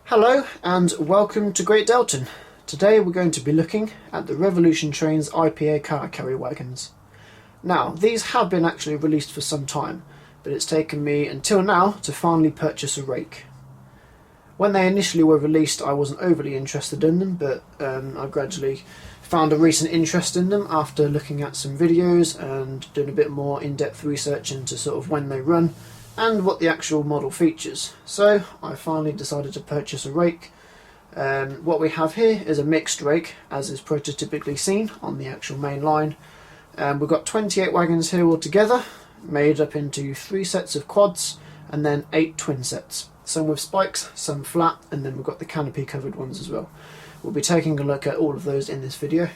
Hello and welcome to Great Delton. Today we're going to be looking at the Revolution Trains IPA Car Carrier wagons. Now, these have been actually released for some time, but it's taken me until now to finally purchase a rake. When they initially were released I wasn't overly interested in them, but I gradually found a recent interest in them after looking at some videos and doing a bit more in-depth research into sort of when they run and what the actual model features. So I finally decided to purchase a rake. What we have here is a mixed rake, as is prototypically seen on the actual main line. We've got 28 wagons here altogether, made up into 3 sets of quads and then 8 twin sets. Some with spikes, some flat, and then we've got the canopy covered ones as well. We'll be taking a look at all of those in this video.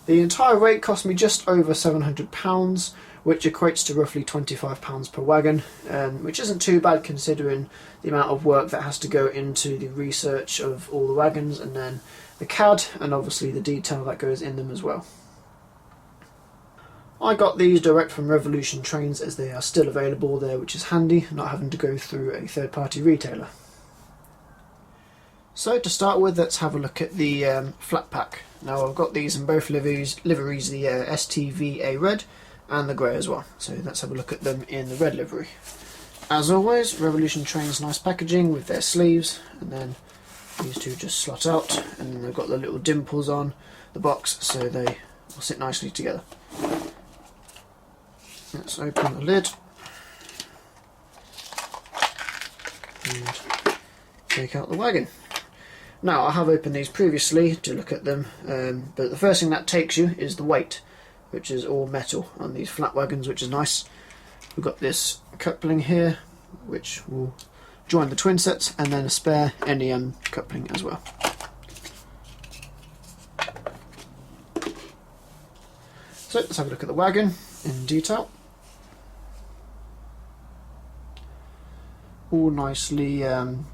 The entire rake cost me just over £700, which equates to roughly £25 per wagon, which isn't too bad considering the amount of work that has to go into the research of all the wagons and then the CAD and obviously the detail that goes in them as well. I got these direct from Revolution Trains as they are still available there, which is handy, not having to go through a third-party retailer. So to start with, let's have a look at the flat pack. Now I've got these in both liveries, the STVA red and the grey as well. So let's have a look at them in the red livery. As always, Revolution Trains nice packaging with their sleeves, and then these two just slot out, and then they've got the little dimples on the box so they will sit nicely together. Let's open the lid and take out the wagon. Now, I have opened these previously to look at them, but the first thing that takes you is the weight, which is all metal on these flat wagons, which is nice. We've got this coupling here, which will join the twin sets, and then a spare NEM coupling as well. So let's have a look at the wagon in detail. All nicely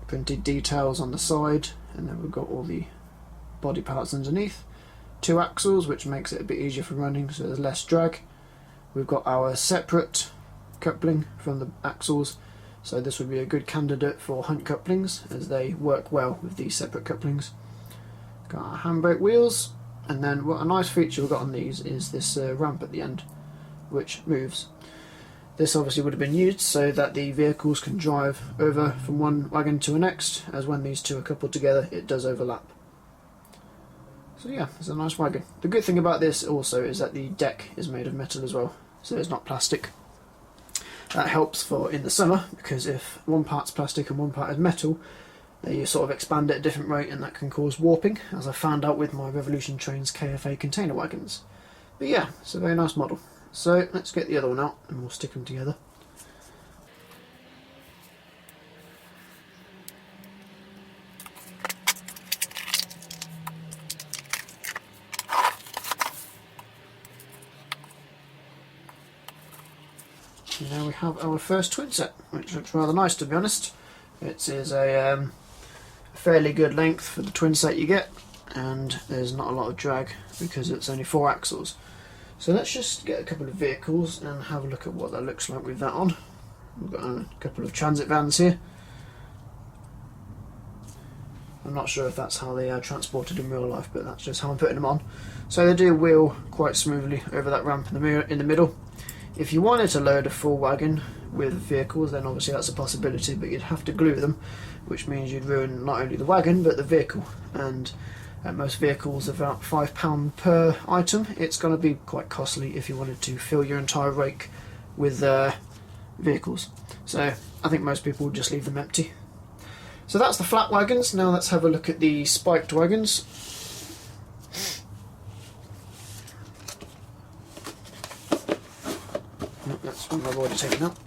printed details on the side, and then we've got all the body parts underneath. 2 axles, which makes it a bit easier for running, so there's less drag. We've got our separate coupling from the axles, so this would be a good candidate for hunt couplings as they work well with these separate couplings. Got our handbrake wheels, and then what a nice feature we've got on these is this ramp at the end, which moves. This obviously would have been used so that the vehicles can drive over from one wagon to the next, as when these two are coupled together it does overlap. So yeah, it's a nice wagon. The good thing about this also is that the deck is made of metal as well, so it's not plastic. That helps for in the summer, because if one part's plastic and one part is metal, you sort of expand at a different rate and that can cause warping, as I found out with my Revolution Trains KFA container wagons. But yeah, it's a very nice model. So let's get the other one out and we'll stick them together. And now we have our first twin set, which looks rather nice to be honest. It is a fairly good length for the twin set you get, and there's not a lot of drag because it's only 4 axles. So let's just get a couple of vehicles and have a look at what that looks like with that on. We've got a couple of transit vans here. I'm not sure if that's how they are transported in real life, but that's just how I'm putting them on. So they do wheel quite smoothly over that ramp in the middle. If you wanted to load a full wagon with vehicles, then obviously that's a possibility, but you'd have to glue them, which means you'd ruin not only the wagon but the vehicle. And most vehicles are about £5 per item. It's going to be quite costly if you wanted to fill your entire rake with vehicles. So I think most people would just leave them empty. So that's the flat wagons. Now let's have a look at the spiked wagons. Oh, that's one I've already taken out.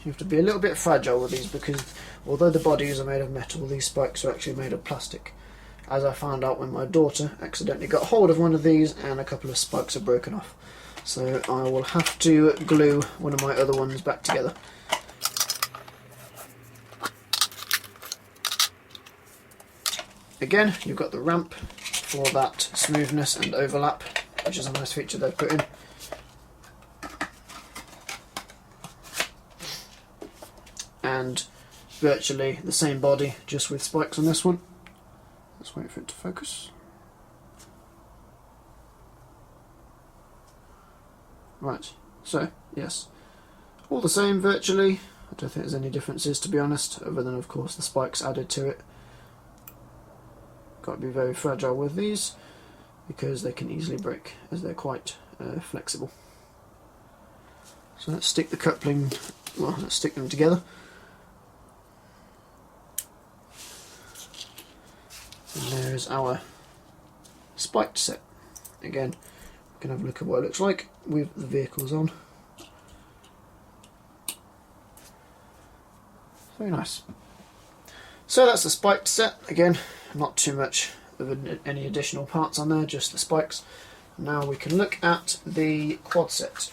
You have to be a little bit fragile with these, because although the bodies are made of metal, these spikes are actually made of plastic, as I found out when my daughter accidentally got hold of one of these and a couple of spikes are broken off. So I will have to glue one of my other ones back together. again, you've got the ramp for that smoothness and overlap, which is a nice feature they've put in. And virtually the same body, just with spikes on this one. Let's wait for it to focus. Right, so yes, all the same virtually. I don't think there's any differences, to be honest, other than of course the spikes added to it. Got to be very fragile with these because they can easily break, as they're quite flexible. So let's stick the coupling, well, let's stick them together. And there's our spiked set. Again, we can have a look at what it looks like with the vehicles on. Very nice. So that's the spiked set. Again, not too much of any additional parts on there, just the spikes. Now we can look at the quad set.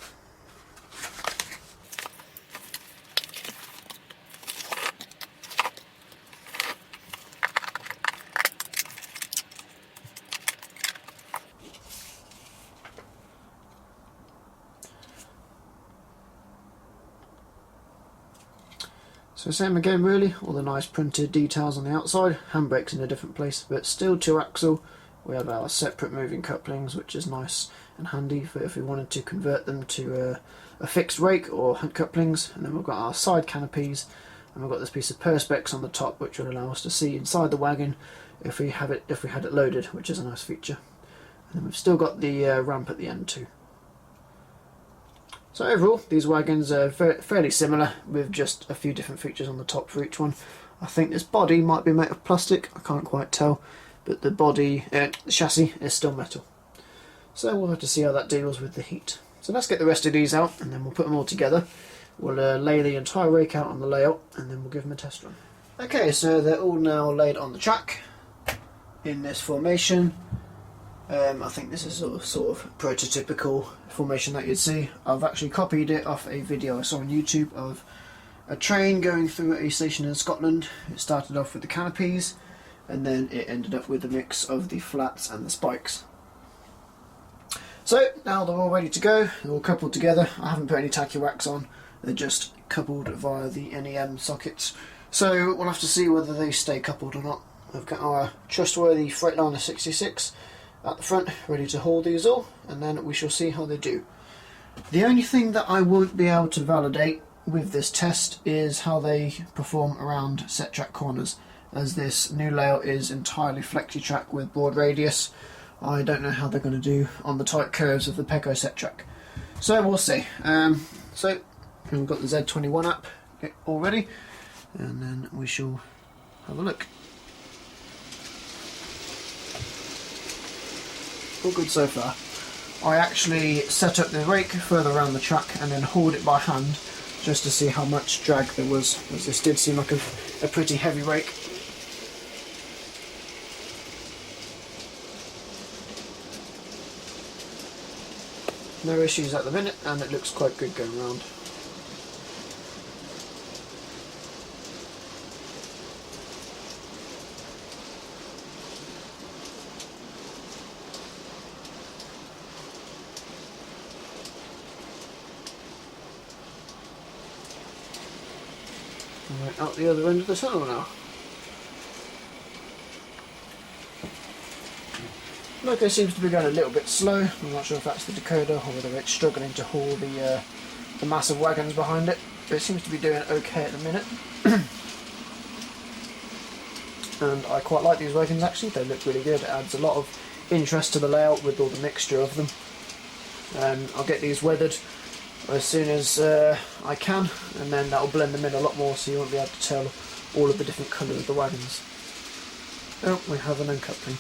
So same again really, all the nice printed details on the outside, handbrakes in a different place, but still 2-axle. We have our separate moving couplings, which is nice and handy for if we wanted to convert them to a fixed rake or hunt couplings. And then we've got our side canopies, and we've got this piece of perspex on the top, which will allow us to see inside the wagon if we had it loaded, which is a nice feature. And then we've still got the ramp at the end too. So overall, these wagons are fairly similar, with just a few different features on the top for each one. I think this body might be made of plastic, I can't quite tell, but the body, the chassis is still metal. So we'll have to see how that deals with the heat. So let's get the rest of these out, and then we'll put them all together. We'll lay the entire rake out on the layout, and then we'll give them a test run. Okay, so they're all now laid on the track in this formation. I think this is a sort of prototypical formation that you'd see. I've actually copied it off a video I saw on YouTube of a train going through a station in Scotland. It started off with the canopies, and then it ended up with a mix of the flats and the spikes. So now they're all ready to go, they're all coupled together. I haven't put any tacky wax on, they're just coupled via the NEM sockets. So we'll have to see whether they stay coupled or not. I've got our trustworthy Freightliner 66 at the front, ready to haul these all, and then we shall see how they do. The only thing that I won't be able to validate with this test is how they perform around set track corners, as this new layout is entirely flexi track with broad radius. I don't know how they're going to do on the tight curves of the Pecco set track, so we'll see. So we've got the Z21 app already, and then we shall have a look. All good so far. I actually set up the rake further around the track and then hauled it by hand just to see how much drag there was, as this did seem like a pretty heavy rake. No issues at the minute, and it looks quite good going around. Right out the other end of the tunnel now. Loco seems to be going a little bit slow. I'm not sure if that's the decoder or whether it's struggling to haul the massive wagons behind it, but it seems to be doing okay at the minute. And I quite like these wagons actually, they look really good. It adds a lot of interest to the layout with all the mixture of them. I'll get these weathered as soon as I can, and then that'll blend them in a lot more, so you won't be able to tell all of the different colours of the wagons. Oh, we have an uncoupling.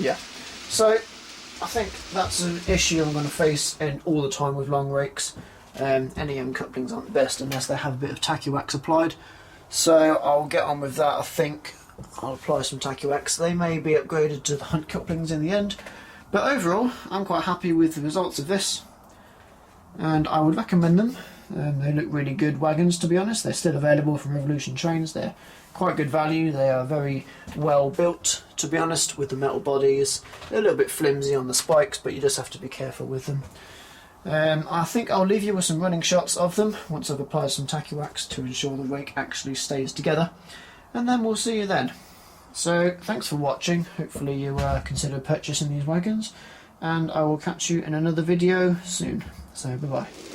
Yeah, so I think that's an issue I'm going to face all the time with long rakes. Any uncouplings aren't the best unless they have a bit of tacky wax applied, so I'll get on with that. I think I'll apply some tacky wax. They may be upgraded to the hunt couplings in the end, but overall I'm quite happy with the results of this, and I would recommend them They look really good wagons, to be honest. They're still available from Revolution Trains. They're quite good value. They are very well built, to be honest, with the metal bodies. They're a little bit flimsy on the spikes, but you just have to be careful with them. I think I'll leave you with some running shots of them once I've applied some tacky wax to ensure the rake actually stays together, and then we'll see you then. So thanks for watching. Hopefully you consider purchasing these wagons, and I will catch you in another video soon. So bye bye.